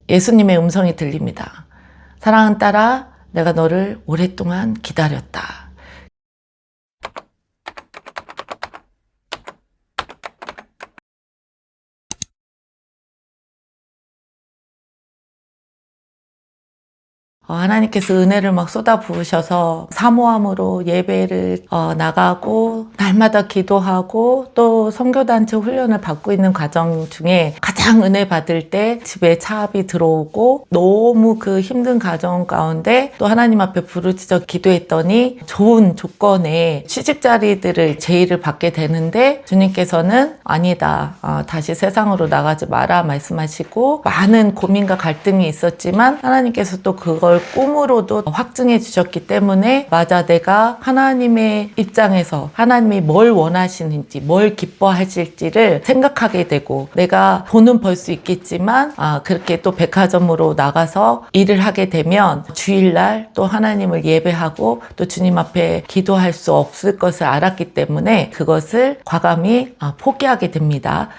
예수님의 음성이 들립니다. 사랑하는 딸아, 내가 너를 오랫동안 기다렸다. 하나님께서 은혜를 막 쏟아 부으셔서 사모함으로 예배를 나가고 날마다 기도하고 또 선교단체 훈련을 받고 있는 과정 중에 가장 은혜 받을 때 집에 차압이 들어오고 너무 그 힘든 과정 가운데 또 하나님 앞에 부르짖어 기도했더니 좋은 조건에 취직 자리들을 제의를 받게 되는데 주님께서는 아니다, 다시 세상으로 나가지 마라 말씀하시고 많은 고민과 갈등이 있었지만 하나님께서 또 그걸 꿈으로도 확증해 주셨기 때문에 맞아, 내가 하나님의 입장에서 하나님이 뭘 원하시는지 뭘 기뻐하실지를 생각하게 되고 내가 돈은 벌 수 있겠지만 그렇게 또 백화점으로 나가서 일을 하게 되면 주일날 또 하나님을 예배하고 또 주님 앞에 기도할 수 없을 것을 알았기 때문에 그것을 과감히 포기하게 됩니다.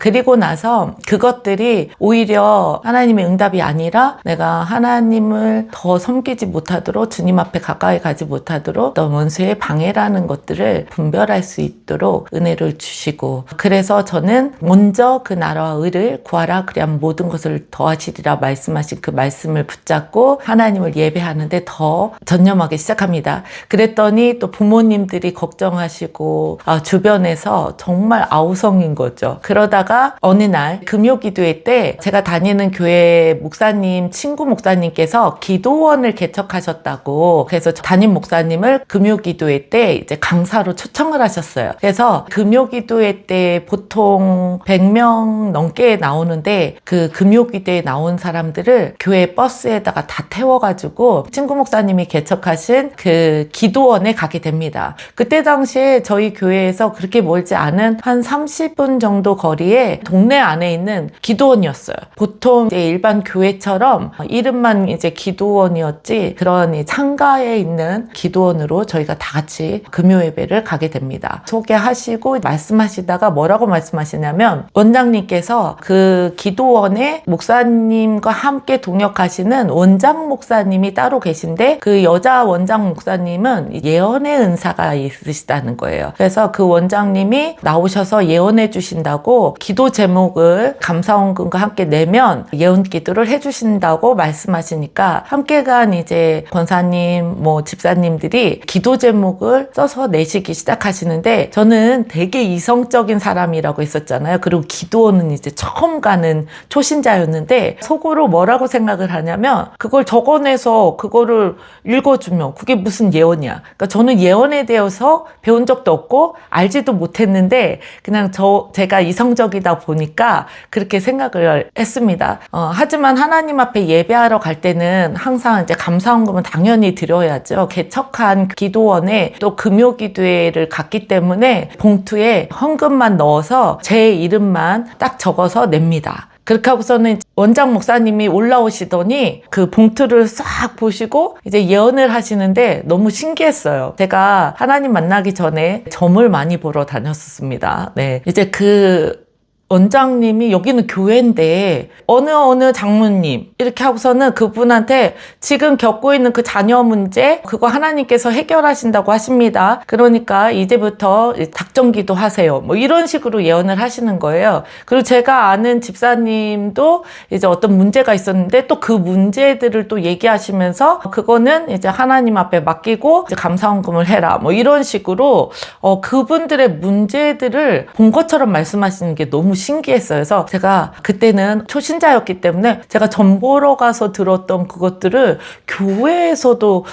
그리고 나서 그것들이 오히려 하나님의 응답이 아니라 내가 하나님을 더 섬기지 못하도록 주님 앞에 가까이 가지 못하도록 또 원수의 방해라는 것들을 분별할 수 있도록 은혜를 주시고 그래서 저는 먼저 그 나라와 의를 구하라 그리하면 모든 것을 더하시리라 말씀하신 그 말씀을 붙잡고 하나님을 예배하는데 더 전념하기 시작합니다. 그랬더니 또 부모님들이 걱정하시고 주변에서 정말 아우성인 거죠. 그러다가 어느 날 금요기도회 때 제가 다니는 교회 목사님 친구 목사님께서 기도원을 개척하셨다고 그래서 담임 목사님을 금요기도회 때 이제 강사로 초청을 하셨어요. 그래서 금요기도회 때 보통 100명 넘게 나오는데 그 금요기도에 나온 사람들을 교회 버스에다가 다 태워가지고 친구 목사님이 개척하신 그 기도원에 가게 됩니다. 그때 당시에 저희 교회에서 그렇게 멀지 않은 한 30분 정도 거리에 동네 안에 있는 기도원이었어요. 보통 이제 일반 교회처럼 이름만 이제 기도원이었지 그런 창가에 있는 기도원으로 저희가 다 같이 금요 예배를 가게 됩니다. 소개하시고 말씀하시다가 뭐라고 말씀하시냐면 원장님께서 그 기도원에 목사님과 함께 동역하시는 원장 목사님이 따로 계신데 그 여자 원장 목사님은 예언의 은사가 있으시다는 거예요. 그래서 그 원장님이 나오셔서 예언해 주신다고 기도 제목을 감사원금과 함께 내면 예언 기도를 해주신다고 말씀하시니까 함께 간 이제 권사님 뭐 집사님들이 기도 제목을 써서 내시기 시작하시는데 저는 되게 이성적인 사람이라고 했었잖아요. 그리고 기도원은 이제 처음 가는 초신자였는데 속으로 뭐라고 생각을 하냐면 그걸 적어내서 그거를 읽어주면 그게 무슨 예언이야. 그러니까 저는 예언에 대해서 배운 적도 없고 알지도 못했는데 그냥 제가 이성적이다 보니까 그렇게 생각을 했습니다. 하지만 하나님 앞에 예배하러 갈 때는 항상 이제 감사헌금은 당연히 드려야죠. 개척한 기도원에 또 금요기도회를 갔기 때문에 봉투에 헌금만 넣어서 제 이름만 딱 적어서 냅니다. 그렇게 하고서는 원장 목사님이 올라오시더니 그 봉투를 싹 보시고 이제 예언을 하시는데 너무 신기했어요. 제가 하나님 만나기 전에 점을 많이 보러 다녔었습니다. 네. 이제 그 원장님이 여기는 교회인데 어느 장모님 이렇게 하고서는 그분한테 지금 겪고 있는 그 자녀 문제 그거 하나님께서 해결하신다고 하십니다. 그러니까 이제부터 작정기도 하세요. 뭐 이런 식으로 예언을 하시는 거예요. 그리고 제가 아는 집사님도 이제 어떤 문제가 있었는데 또 그 문제들을 또 얘기하시면서 그거는 이제 하나님 앞에 맡기고 이제 감사헌금을 해라. 뭐 이런 식으로 그분들의 문제들을 본 것처럼 말씀하시는 게 너무 신기했어요. 그래서 제가 그때는 초신자였기 때문에 제가 점 보러 가서 들었던 그것들을 교회에서도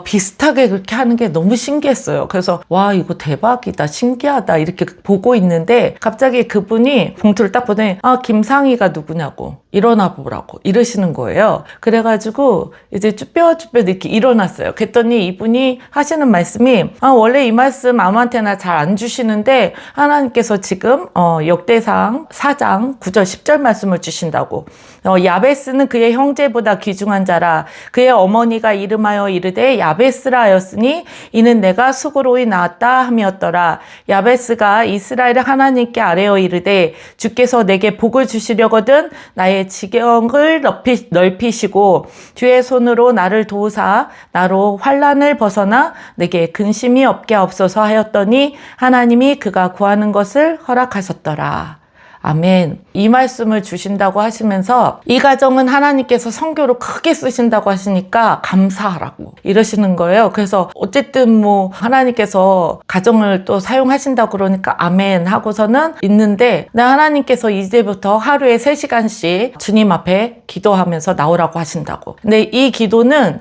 비슷하게 그렇게 하는 게 너무 신기했어요. 그래서 와 이거 대박이다 신기하다 이렇게 보고 있는데 갑자기 그분이 봉투를 딱 보더니 김상희가 누구냐고 일어나 보라고 이러시는 거예요. 그래가지고 이제 쭈뼛쭈뼛 이렇게 일어났어요. 그랬더니 이분이 하시는 말씀이 원래 이 말씀 아무한테나 잘 안 주시는데 하나님께서 지금 역대상 3장 4장 9절 10절 말씀을 주신다고. 야베스는 그의 형제보다 귀중한 자라. 그의 어머니가 이름하여 이르되 야베스라 하였으니 이는 내가 수고로이 낳았다 함이었더라. 야베스가 이스라엘의 하나님께 아뢰어 이르되 주께서 내게 복을 주시려거든 나의 지경을 넓히시고 주의 손으로 나를 도우사 나로 환난을 벗어나 내게 근심이 없게 하옵소서 하였더니 하나님이 그가 구하는 것을 허락하셨더라. 아멘. 이 말씀을 주신다고 하시면서 이 가정은 하나님께서 선교로 크게 쓰신다고 하시니까 감사하라고 이러시는 거예요. 그래서 어쨌든 하나님께서 가정을 또 사용하신다고 그러니까 아멘 하고서는 있는데 하나님께서 이제부터 하루에 3시간씩 주님 앞에 기도하면서 나오라고 하신다고. 근데 이 기도는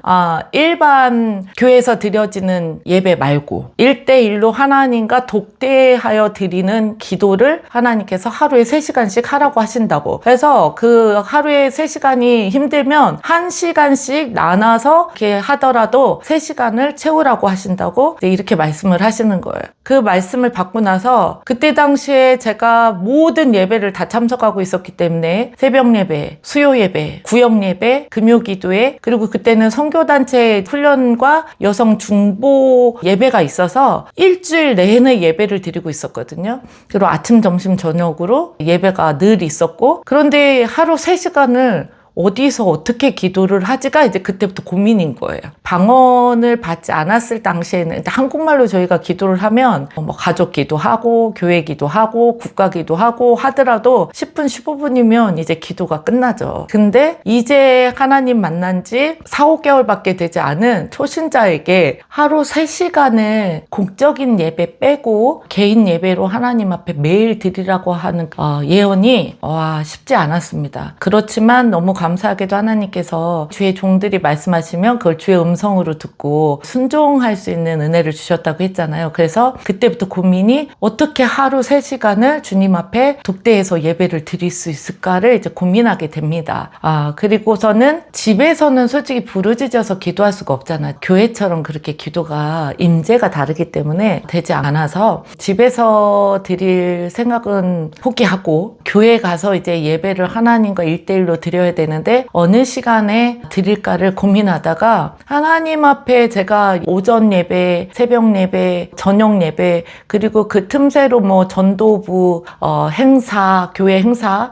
일반 교회에서 드려지는 예배 말고 1대1로 하나님과 독대하여 드리는 기도를 하나님께서 하루에 3시간씩 하라고 하신다고. 그래서 그 하루에 3시간이 힘들면 1시간씩 나눠서 이렇게 하더라도 3시간을 채우라고 하신다고 이렇게 말씀을 하시는 거예요. 그 말씀을 받고 나서 그때 당시에 제가 모든 예배를 다 참석하고 있었기 때문에 새벽 예배, 수요 예배, 구역 예배, 금요 기도회, 그리고 그때는 선교단체 훈련과 여성 중보 예배가 있어서 일주일 내내 예배를 드리고 있었거든요. 그리고 아침, 점심, 저녁으로 예배가 늘 있었고, 그런데 하루 3시간을 어디서 어떻게 기도를 하지가 이제 그때부터 고민인 거예요. 방언을 받지 않았을 당시에는 한국말로 저희가 기도를 하면 가족 기도하고 교회 기도하고 국가 기도하고 하더라도 10분 15분이면 이제 기도가 끝나죠. 근데 이제 하나님 만난 지 4, 5개월밖에 되지 않은 초신자에게 하루 3시간을 공적인 예배 빼고 개인 예배로 하나님 앞에 매일 드리라고 하는 예언이 쉽지 않았습니다. 그렇지만 너무 감사하게도 하나님께서 주의 종들이 말씀하시면 그걸 주의 음성으로 듣고 순종할 수 있는 은혜를 주셨다고 했잖아요. 그래서 그때부터 고민이 어떻게 하루 3시간을 주님 앞에 독대해서 예배를 드릴 수 있을까를 이제 고민하게 됩니다. 그리고서는 집에서는 솔직히 부르짖어서 기도할 수가 없잖아요. 교회처럼 그렇게 기도가 임재가 다르기 때문에 되지 않아서 집에서 드릴 생각은 포기하고 교회 가서 이제 예배를 하나님과 1대1로 드려야 되는데 어느 시간에 드릴까를 고민하다가 하나님 앞에 제가 오전 예배, 새벽 예배, 저녁 예배, 그리고 그 틈새로 전도부 행사, 교회 행사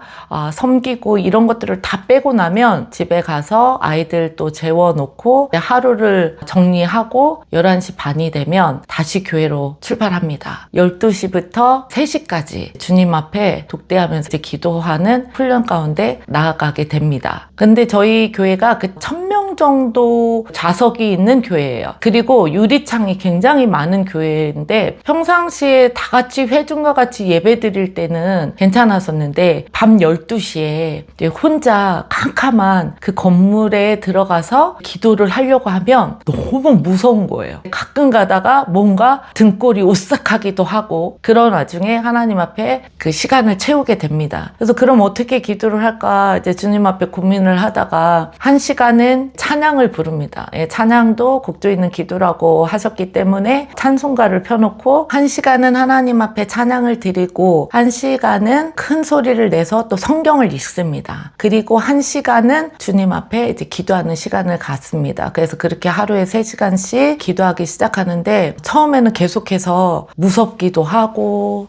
섬기고 이런 것들을 다 빼고 나면 집에 가서 아이들 또 재워놓고 하루를 정리하고 11시 반이 되면 다시 교회로 출발합니다. 12시부터 3시까지 주님 앞에 독대하면서 이제 기도하는 훈련 가운데 나아가게 됩니다. 근데 저희 교회가 1000명 정도 좌석이 있는 교회예요. 그리고 유리창이 굉장히 많은 교회인데 평상시에 다 같이 회중과 같이 예배 드릴 때는 괜찮았었는데 밤 12시에 혼자 캄캄한 그 건물에 들어가서 기도를 하려고 하면 너무 무서운 거예요. 가끔 가다가 뭔가 등골이 오싹하기도 하고 그런 와중에 하나님 앞에 그 시간을 채우게 됩니다. 그래서 그럼 어떻게 기도를 할까 이제 주님 앞에 고민을 하다가 1시간은 찬양을 부릅니다. 찬양도 곡조 있는 기도라고 하셨기 때문에 찬송가를 펴놓고 1시간은 하나님 앞에 찬양을 드리고 1시간은 큰 소리를 내서 또 성경을 읽습니다. 그리고 1시간은 주님 앞에 이제 기도하는 시간을 갖습니다. 그래서 그렇게 하루에 3시간씩 기도하기 시작하는데 처음에는 계속해서 무섭기도 하고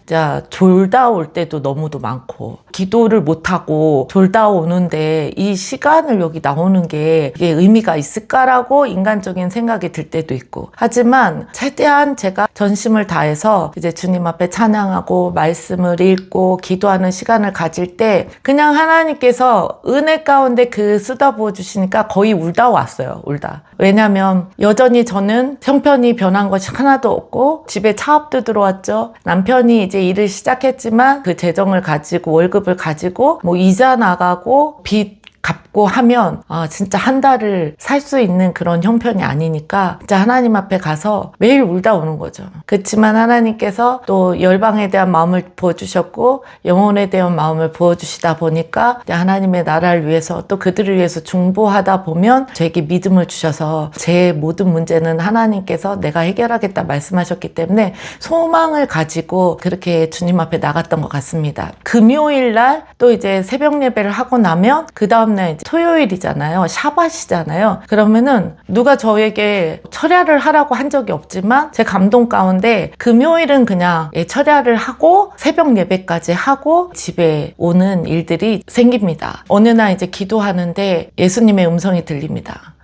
졸다 올 때도 너무도 많고 기도를 못하고 졸다 오는데 이 시간을 여기 나오는 게 이게 의미가 있을까라고 인간적인 생각이 들 때도 있고 하지만 최대한 제가 전심을 다해서 이제 주님 앞에 찬양하고 말씀을 읽고 기도하는 시간을 가질 때 그냥 하나님께서 은혜 가운데 그 쏟아부어 주시니까 거의 울다 왔어요. 울다. 왜냐면 여전히 저는 형편이 변한 것이 하나도 없고 집에 차업도 들어왔죠. 남편이 이제 일을 시작했지만 그 재정을 가지고 월급을 가지고 이자 나가고 빚 갚고 하면 진짜 한 달을 살 수 있는 그런 형편이 아니니까 진짜 하나님 앞에 가서 매일 울다 오는 거죠. 그렇지만 하나님께서 또 열방에 대한 마음을 부어주셨고 영혼에 대한 마음을 부어주시다 보니까 하나님의 나라를 위해서 또 그들을 위해서 중보하다 보면 저에게 믿음을 주셔서 제 모든 문제는 하나님께서 내가 해결하겠다 말씀하셨기 때문에 소망을 가지고 그렇게 주님 앞에 나갔던 것 같습니다. 금요일 날 또 이제 새벽 예배를 하고 나면 그 다음날 이제 토요일이잖아요. 샤밧이잖아요. 그러면은 누가 저에게 철야를 하라고 한 적이 없지만 제 감동 가운데 금요일은 그냥 철야를 하고 새벽 예배까지 하고 집에 오는 일들이 생깁니다. 어느 날 이제 기도하는데 예수님의 음성이 들립니다.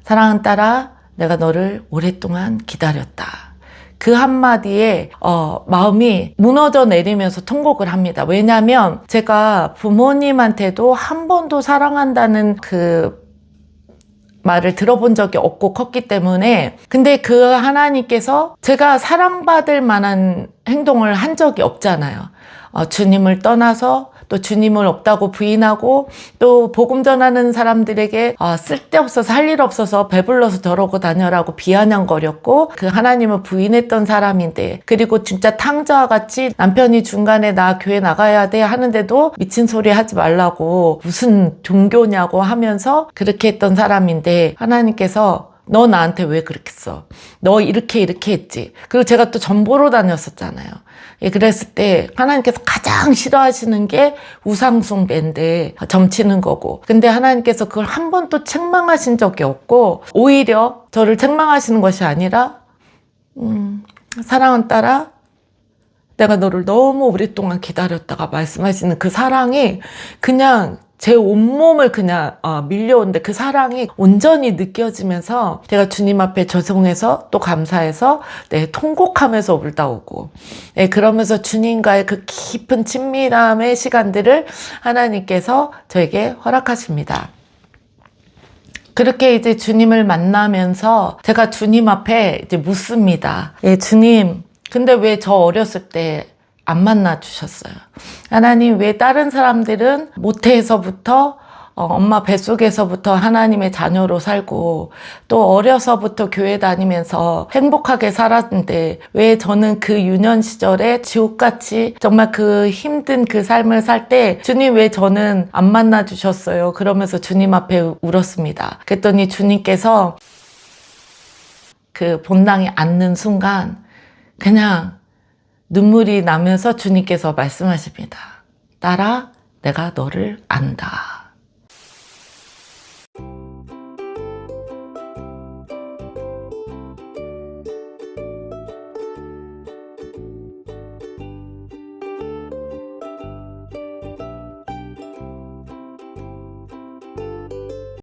사랑하는 딸아, 내가 너를 오랫동안 기다렸다. 그 한마디에 마음이 무너져 내리면서 통곡을 합니다. 왜냐하면 제가 부모님한테도 한 번도 사랑한다는 그 말을 들어본 적이 없고 컸기 때문에 근데 그 하나님께서 제가 사랑받을 만한 행동을 한 적이 없잖아요. 주님을 떠나서 또 주님을 없다고 부인하고 또 복음 전하는 사람들에게 쓸데없어서 할 일 없어서 배불러서 저러고 다녀라고 비아냥거렸고 그 하나님을 부인했던 사람인데 그리고 진짜 탕자와 같이 남편이 중간에 나 교회 나가야 돼 하는데도 미친 소리 하지 말라고 무슨 종교냐고 하면서 그렇게 했던 사람인데 하나님께서 너 나한테 왜 그렇게 써? 너 이렇게 했지. 그리고 제가 또 전보로 다녔었잖아요. 그랬을 때 하나님께서 가장 싫어하시는 게 우상숭배인데 점치는 거고 근데 하나님께서 그걸 한 번도 책망하신 적이 없고 오히려 저를 책망하시는 것이 아니라 사랑하는 딸아 내가 너를 너무 오랫동안 기다렸다가 말씀하시는 그 사랑이 그냥 제 온몸을 그냥 밀려오는데 그 사랑이 온전히 느껴지면서 제가 주님 앞에 죄송해서 또 감사해서 통곡하면서 울다 오고 그러면서 주님과의 그 깊은 친밀함의 시간들을 하나님께서 저에게 허락하십니다. 그렇게 이제 주님을 만나면서 제가 주님 앞에 이제 묻습니다. 주님, 근데 왜 저 어렸을 때 안 만나 주셨어요? 하나님 왜 다른 사람들은 모태에서부터 엄마 뱃속에서부터 하나님의 자녀로 살고 또 어려서부터 교회 다니면서 행복하게 살았는데 왜 저는 그 유년 시절에 지옥같이 정말 그 힘든 그 삶을 살 때 주님 왜 저는 안 만나 주셨어요? 그러면서 주님 앞에 울었습니다. 그랬더니 주님께서 그 본당에 앉는 순간 그냥 눈물이 나면서 주님께서 말씀하십니다. 딸아, 내가 너를 안다.